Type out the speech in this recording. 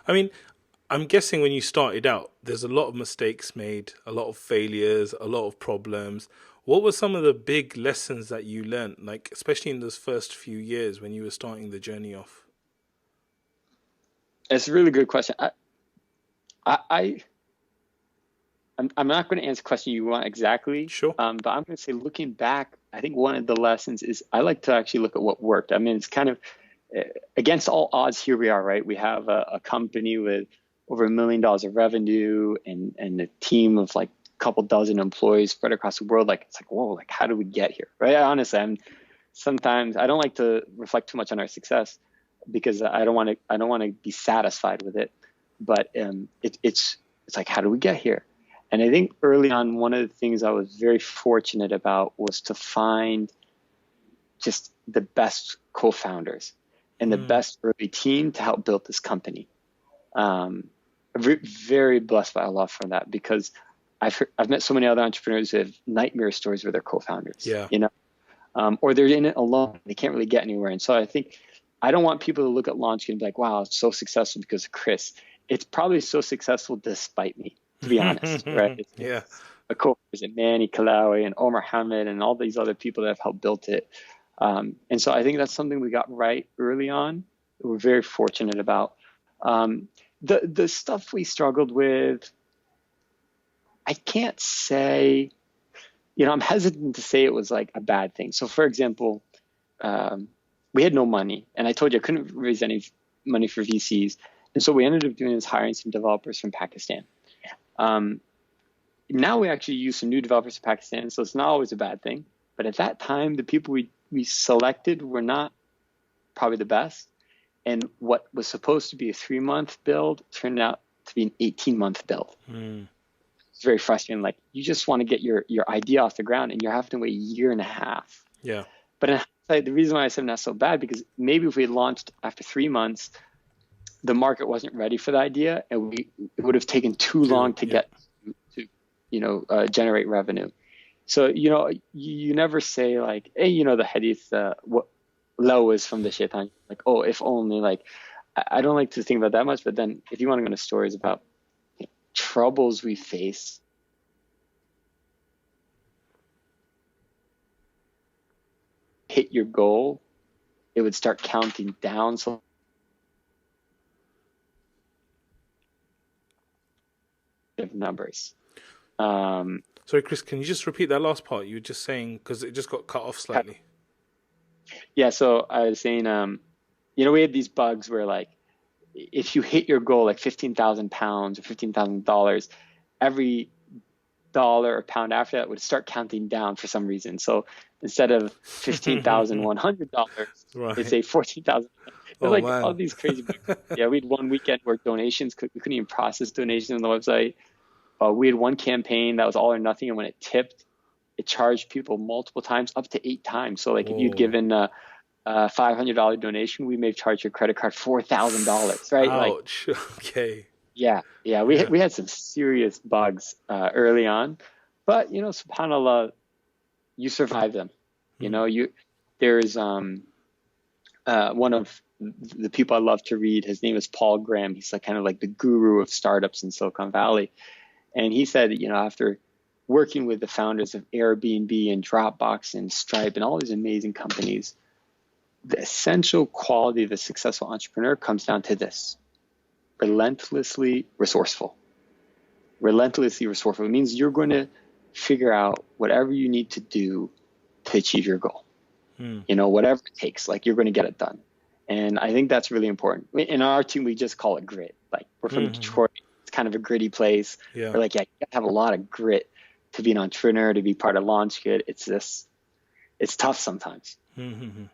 I mean, I'm guessing when you started out, there's a lot of mistakes made, a lot of failures, a lot of problems. What were some of the big lessons that you learned, like especially in those first few years when you were starting the journey off? It's a really good question. I, I I'm not going to answer the question you want exactly, Sure. but I'm going to say looking back, I think one of the lessons is I like to actually look at what worked. I mean, it's kind of against all odds. Here we are, right? We have a company with over $1 million of revenue and a team of like a couple dozen employees spread across the world. Like it's like, whoa, like how did we get here, right? Honestly, sometimes I don't like to reflect too much on our success because I don't want to be satisfied with it. But it's like how do we get here? And I think early on, one of the things I was very fortunate about was to find just the best co-founders and the Mm, best early team to help build this company. Very blessed by Allah for that because I've met so many other entrepreneurs who have nightmare stories with their co-founders, yeah. or they're in it alone. They can't really get anywhere. And so I think I don't want people to look at LaunchGood and be like, wow, it's so successful because of Chris. It's probably so successful despite me, to be honest, right? Yeah. It's a co-founders and Manny Kalawi and Mohammad and all these other people that have helped build it. And so I think that's something we got right early on. We're very fortunate about. Um, the stuff we struggled with, I can't say, I'm hesitant to say it was like a bad thing. So for example, um, we had no money and I told you I couldn't raise any money for VCs. And so we ended up doing is hiring some developers from Pakistan. Um, Now we actually use some new developers from Pakistan, so it's not always a bad thing. But at that time, the people we selected were not probably the best. And what was supposed to be a 3-month build turned out to be an 18-month build. Mm, It's very frustrating. Like you just want to get your idea off the ground and you're having to wait a year and a half. yeah. But in hindsight, the reason why I said not so bad, because maybe if we had launched after 3 months, the market wasn't ready for the idea and it would have taken too long to Yeah. get to generate revenue. So, you never say like, hey, the hadith, what low is from the shaitan. Like, oh, if only like, I don't like to think about that much, but then if you want to go into stories about troubles we face, hit your goal, it would start counting down. So numbers. Um, Sorry, Chris, can you just repeat that last part you were just saying because it just got cut off slightly? yeah. So I was saying, we had these bugs where like, if you hit your goal, like 15,000 pounds or $15,000, every dollar or pound after that would start counting down for some reason. So instead of $15,100, it'd Right. say 14,000. There's Oh like all man. these crazy bugs. Yeah, we had one weekend where we couldn't even process donations on the website. We had one campaign that was all or nothing, and when it tipped, it charged people multiple times, up to 8 times. So like if you'd Whoa. given a $500 donation, we may have charged your credit card $4,000, right? Like, Ouch. Okay. yeah, Yeah. we had some serious bugs early on, but subhanallah, you survive them. You Mm. know, you there's one of the people I love to read. His name is Paul Graham. He's like kind of like the guru of startups in Silicon Valley, and he said, after working with the founders of Airbnb and Dropbox and Stripe and all these amazing companies, the essential quality of a successful entrepreneur comes down to this: relentlessly resourceful. Relentlessly resourceful. It means you're going to figure out whatever you need to do to achieve your goal. Mm. Whatever it takes, like you're going to get it done. And I think that's really important. In our team, we just call it grit. Like we're from Hmm. Detroit. It's kind of a gritty place. Yeah. We're like, yeah, you got to have a lot of grit to be an entrepreneur, to be part of LaunchGood. It's tough sometimes. Hmm.